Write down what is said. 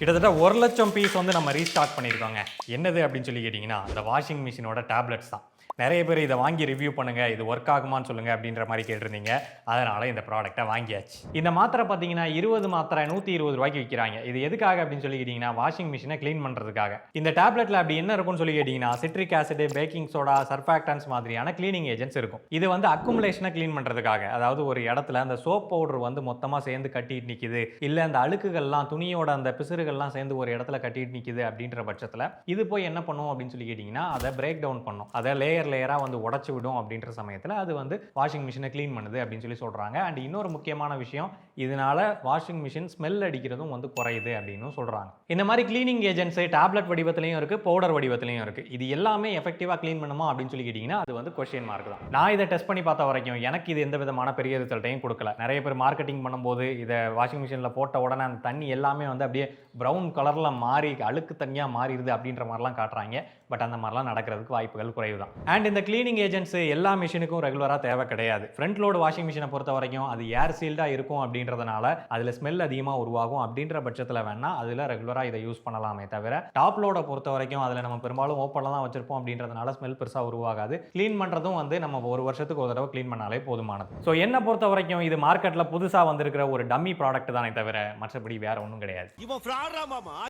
கிட்டத்தட்ட 1,00,000 பீஸ் வந்து நம்ம ரீஸ்டாக் பண்ணியிருக்கோங்க. என்னது அப்படின்னு சொல்லி கேட்டிங்கன்னா, அந்த வாஷிங் மிஷினோட டேப்லெட்ஸ் தான். நெறைய பேர் இத வாங்கி ரிவ்யூ பண்ணுங்க. இது ஒர்க் ஆகுமான்னு சொல்லுங்க அப்படின்ற மாரி கேட்டிருந்தீங்க. அதனால இந்த ப்ராடக்ட்ட வாங்கியாச்சு. இந்த மாத்திரை பார்த்தீங்கன்னா 20 மாத்திரை ரூ. 120க்கு விக்கிறாங்க. இது எதுக்காக அப்படின்னு சொல்லி கேட்டீங்கன்னா, வாஷிங் மிஷின கிளீன் பண்றதுக்காக. இந்த டேப்லெட்ல அப்படி என்ன இருக்கும்னு சொல்லி கேட்டீங்கன்னா, citric acid, baking soda, surfactants மாதிரியான கிளீனிங் ஏஜென்ட்ஸ் இருக்கும். இது வந்து அக்குமுலேஷன கிளீன் பண்றதுக்காக. அதாவது ஒரு இடத்துல அந்த சோப் பவுடர் வந்து மொத்தமா சேர்ந்து கட்டிட்டு நிக்குது. இல்ல அந்த அழுக்குகள்லாம் துணியோட அந்த பிசிறுகள்லாம் சேர்ந்து ஒரு இடத்துல கட்டிட்டு நிக்குது அப்படின்ற பட்சத்துல, இது போய் என்ன பண்ணும் அப்படின்னு சொல்லி கேட்டீங்கன்னா, அத பிரேக் டவுன் பண்ணும். அத லேயரா வந்து உடைச்சு விடும் அப்படின்ற சமயத்துல அது வந்து வாஷிங் மிஷினை கிளீன் பண்ணுது அப்படின்னு சொல்லி சொல்றாங்க. அண்ட் இன்னொரு முக்கியமான விஷயம், இதனால வாஷிங் மிஷின் ஸ்மெல் அடிக்கிறதும் வந்து குறையுது அப்படின்னு சொல்றாங்க. இந்த மாதிரி கிளீனிங் ஏஜென்ட்ஸ் டேப்லெட் வடிவத்திலையும் இருக்கு, பவுடர் வடிவத்திலையும் இருக்கு. இது எல்லாமே எஃபெக்டிவா கிளீன் பண்ணுமா அப்படின்னு சொல்லி கேட்டீங்கன்னா, அது வந்து கொஸ்டின் மார்க் தான். நான் இதை டெஸ்ட் பண்ணி பார்த்த வரைக்கும் எனக்கு இது எந்த விதமான பெரிய ரிசல்ட்டையும் கொடுக்கல. நிறைய பேர் மார்க்கெட்டிங் பண்ணும்போது இதை வாஷிங் மிஷினில் போட்ட உடனே அந்த தண்ணி எல்லாமே வந்து அப்படியே ப்ரௌன் கலர்ல மாறி அழுக்கு தண்ணியா மாறிடுது அப்படின்ற மாதிரிலாம் காட்டுறாங்க. பட் அந்த மாதிரிலாம் நடக்கிறதுக்கு வாய்ப்புகள் குறைவு தான். அண்ட் இந்த கிளீனிங் ஏஜென்ட்ஸ் எல்லா மிஷினுக்கும் ரெகுலராக தேவை கிடையாது. ஃப்ரண்ட் லோடு வாஷிங் மிஷினை பொறுத்த வரைக்கும் அது ஏர் சீல்டாக இருக்கும் அப்படின்றதுனால அதில் ஸ்மெல் அதிகமாக உருவாகும். அப்படின்ற பட்சத்தில் வேணா அதில் ரெகுலராக இதை யூஸ் பண்ணலாமே தவிர, டாப் லோடை பொறுத்த வரைக்கும் அதில் நம்ம பெரும்பாலும் ஓப்பனில் தான் வச்சிருப்போம் அப்படின்றதுனால ஸ்மெல் பெருசாக உருவாகாது. க்ளீன் பண்ணுறதும் வந்து நம்ம ஒரு வருஷத்துக்கு ஒரு தடவை க்ளீன் பண்ணாலே போதுமானது. ஸோ என்னை பொறுத்த வரைக்கும் இது மார்க்கெட்டில் புதுசாக வந்திருக்கிற ஒரு டம்மி ப்ராடக்ட் தானே தவிர மற்றபடி வேற ஒன்றும் கிடையாது.